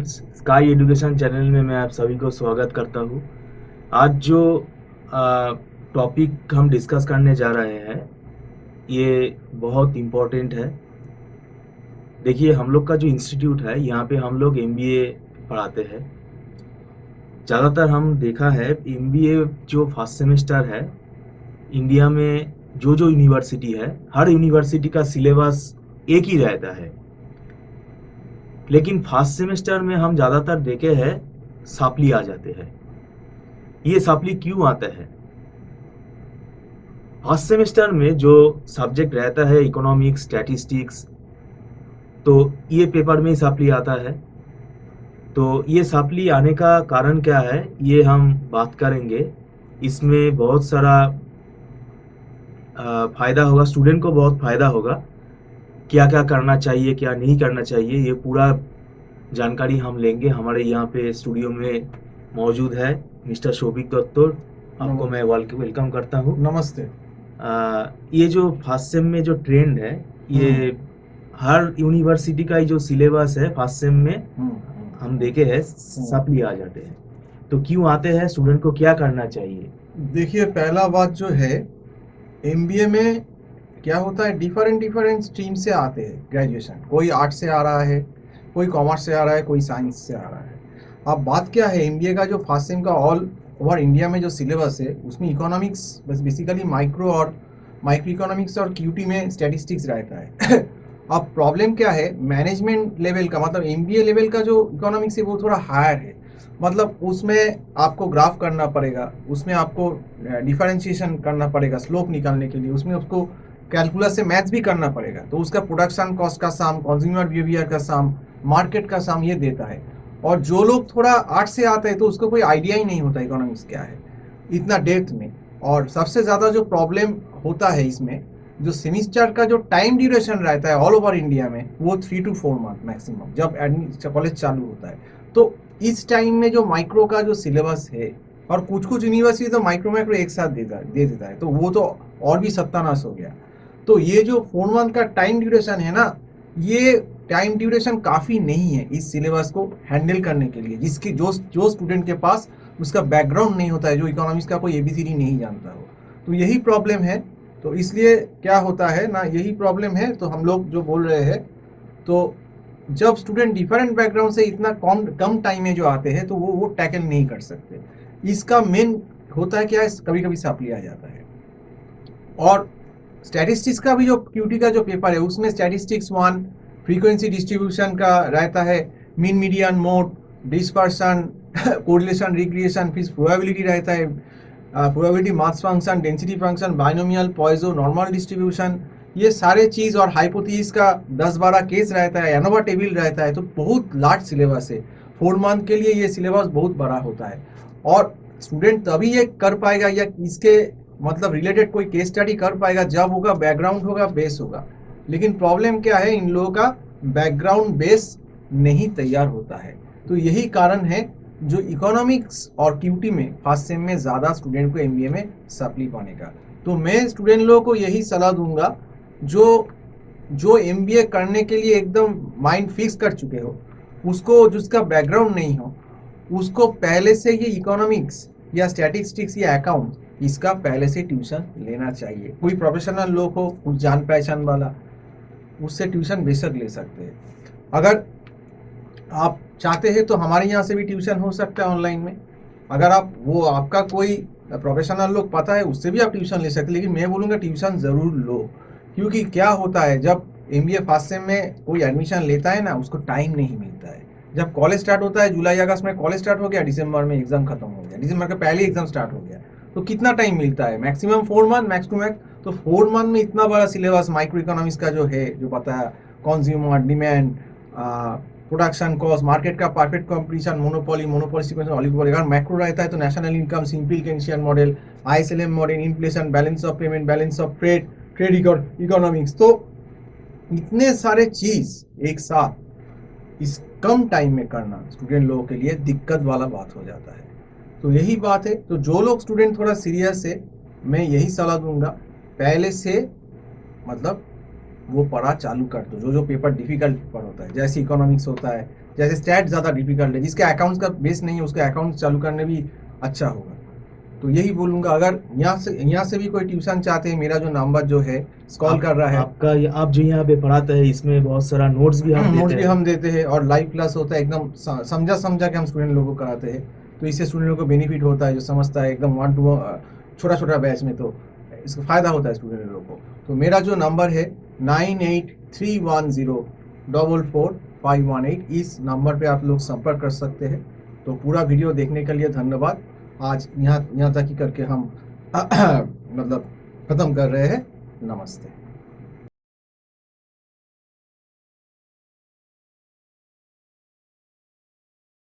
Friends, sky education channel में मैं आप सभी को स्वागत करता हूँ। आज जो टॉपिक हम डिस्कस करने जा रहे हैं, ये बहुत इम्पोर्टेंट है। देखिए, हम लोग का जो इंस्टीट्यूट है, यहाँ पे हम लोग एमबीए पढ़ाते हैं। ज़्यादातर हम देखा है एमबीए जो फर्स्ट सेमेस्टर है, इंडिया में जो यूनिवर्सिटी है, हर यूनिवर्सिटी का सिलेबस एक ही रहता है। लेकिन फर्स्ट सेमेस्टर में हम ज़्यादातर देखे हैं सप्ली आ जाते हैं। ये सप्ली क्यों आता है? फर्स्ट सेमेस्टर में जो सब्जेक्ट रहता है इकोनॉमिक्स, स्टैटिस्टिक्स, तो ये पेपर में ही सप्ली आता है। तो ये सप्ली आने का कारण क्या है, ये हम बात करेंगे। इसमें बहुत सारा फ़ायदा होगा, स्टूडेंट को बहुत फ़ायदा होगा। क्या-क्या करना चाहिए, क्या नहीं करना चाहिए, ये पूरा जानकारी हम लेंगे। हमारे यहाँ पे स्टूडियो में मौजूद है मिस्टर शोभिक दत्त। आपको मैं वेलकम करता हूँ। नमस्ते। ये जो फर्स्ट सेम में जो ट्रेंड है, ये हर यूनिवर्सिटी का ही जो सिलेबस है फर्स्ट सेम में हम देखे हैं सप्ली आ जाते हैं। तो क्यों आते हैं, स्टूडेंट को क्या करना चाहिए? देखिए, पहला बात जो है, एमबीए में क्या होता है, डिफरेंट स्ट्रीम से आते हैं ग्रेजुएशन। कोई आर्ट से आ रहा है, कोई कॉमर्स से आ रहा है, कोई साइंस से आ रहा है। अब बात क्या है, एमबीए का जो फर्स्ट सेम का ऑल ओवर इंडिया में जो सिलेबस है, उसमें इकोनॉमिक्स बस बेसिकली माइक्रो इकोनॉमिक्स और क्यूटी में स्टैटिस्टिक्स रहता है। अब प्रॉब्लम क्या है, मैनेजमेंट लेवल का मतलब एमबीए लेवल का जो इकोनॉमिक्स है वो थोड़ा हायर है। मतलब उसमें आपको ग्राफ करना पड़ेगा, उसमें आपको डिफरेंशिएशन करना पड़ेगा स्लोप निकालने के लिए, उसमें उसको कैलकुलस से मैथ्स भी करना पड़ेगा। तो उसका प्रोडक्शन कॉस्ट का सम, कंज्यूमर बिहेवियर का सम, मार्केट का सम ये देता है। और जो लोग थोड़ा आर्ट से आते हैं तो उसको कोई आइडिया ही नहीं होता इकोनॉमिक्स क्या है इतना डेप्थ में। और सबसे ज़्यादा जो प्रॉब्लम होता है इसमें, जो सेमिस्टर का जो टाइम ड्यूरेशन रहता है ऑल ओवर इंडिया में, वो 3 to 4 मंथ मैक्सिमम जब कॉलेज चालू होता है। तो इस टाइम में जो माइक्रो का जो सिलेबस है, और कुछ यूनिवर्सिटी तो माइक्रो एक साथ दे देता है, तो वो तो और भी सत्यानाश हो गया। तो ये जो 4 मंथ का टाइम ड्यूरेशन है ना, ये टाइम ड्यूरेशन काफ़ी नहीं है इस सिलेबस को हैंडल करने के लिए, जिसकी जो स्टूडेंट के पास उसका बैकग्राउंड नहीं होता है, जो इकोनॉमिक्स का कोई एबीसीडी नहीं जानता हो। तो यही प्रॉब्लम है। तो इसलिए क्या होता है ना, यही प्रॉब्लम है। तो हम लोग जो बोल रहे हैं, तो जब स्टूडेंट डिफरेंट बैकग्राउंड से इतना कम टाइम में जो आते हैं, तो वो टैकल नहीं कर सकते। इसका मेन होता है क्या है, कभी कभी सप्ली आ जाता है। और स्टैटिस्टिक्स का भी जो क्यूटी का जो पेपर है, उसमें स्टैटिस्टिक्स 1 फ्रीक्वेंसी डिस्ट्रीब्यूशन का रहता है, mean median mode, dispersion, correlation regression, फिर प्रोबेबिलिटी रहता है, probability mass function, density function, binomial, Poisson, normal distribution, ये सारे चीज़। और हाइपोथेसिस का 10-12 केस रहता है, एनोवा टेबल रहता है। तो बहुत लार्ज सिलेबस है। 4 मंथ के लिए ये सिलेबस बहुत बड़ा होता है। और स्टूडेंट तभी ये कर पाएगा या इसके मतलब रिलेटेड कोई केस स्टडी कर पाएगा जब होगा बैकग्राउंड होगा, बेस होगा। लेकिन प्रॉब्लम क्या है, इन लोगों का बैकग्राउंड बेस नहीं तैयार होता है। तो यही कारण है जो इकोनॉमिक्स और क्यूटी में फर्स्ट सेम में ज़्यादा स्टूडेंट को एमबीए में सप्ली पाने का। तो मैं स्टूडेंट लोगों को यही सलाह दूंगा, जो जो एमबीए करने के लिए एकदम माइंड फिक्स कर चुके हो, उसको जिसका बैकग्राउंड नहीं हो, उसको पहले से ये इकोनॉमिक्स या स्टैटिस्टिक्स या अकाउंट इसका पहले से ट्यूशन लेना चाहिए। कोई प्रोफेशनल लोग हो, कुछ जान पहचान वाला, उससे ट्यूशन बेशक ले सकते हैं। अगर आप चाहते हैं तो हमारे यहाँ से भी ट्यूशन हो सकता है ऑनलाइन में। अगर आप वो आपका कोई प्रोफेशनल लोग पता है, उससे भी आप ट्यूशन ले सकते हैं। लेकिन मैं बोलूँगा ट्यूशन ज़रूर लो, क्योंकि क्या होता है, जब एमबीए फर्स्ट सेम में कोई एडमिशन लेता है ना, उसको टाइम नहीं मिलता है। जब कॉलेज स्टार्ट होता है, जुलाई अगस्त में कॉलेज स्टार्ट हो गया, दिसंबर में एग्जाम खत्म हो गया, दिसंबर के पहले एग्जाम स्टार्ट हो गया, तो कितना टाइम मिलता है, maximum 4 month, max to max. तो 4 मंथ में इतना बड़ा सिलेबस माइक्रो इकोनॉमिक्स का जो है, जो पता है, consumer demand, production cost, market का perfect competition, monopoly sequence, oligopoly. अगर मैक्रो रहता है तो national income, simple Keynesian model, ISLM model, inflation, balance of payment, balance of trade, trade economics. तो इतने सारे चीज एक साथ इस कम टाइम में करना स्टूडेंट लोगों के लिए दिक्कत वाला बात हो जाता है। तो यही बात है। तो जो लोग स्टूडेंट थोड़ा सीरियस है, मैं यही सलाह दूंगा, पहले से मतलब वो पढ़ा चालू कर दो। जो पेपर डिफिकल्ट पेपर होता है, जैसे इकोनॉमिक्स होता है, जैसे स्टैट ज़्यादा डिफिकल्ट है, जिसके अकाउंट्स का बेस नहीं है उसका अकाउंट चालू करने भी अच्छा होगा। तो यही बोलूँगा, अगर यहाँ से भी कोई ट्यूशन चाहते हैं, मेरा जो नंबर जो है स्क्रॉल कर रहा है, आपका आप जो यहाँ पे पढ़ाते हैं इसमें बहुत सारा नोट्स भी आप नोट्स देते भी हैं। हम देते हैं और लाइव क्लास होता है, एकदम समझा के हम स्टूडेंट लोगों को कराते हैं। तो इससे स्टूडेंट लोगों को बेनिफिट होता है, जो समझता है एकदम 1 to छोटा बैच में, तो इसका फ़ायदा होता है स्टूडेंट लोगों को। तो मेरा जो नंबर है 9831044518, इस नंबर पे आप लोग संपर्क कर सकते हैं। तो पूरा वीडियो देखने के लिए धन्यवाद। आज यहाँ तक ही करके हम मतलब ख़त्म कर रहे हैं। नमस्ते।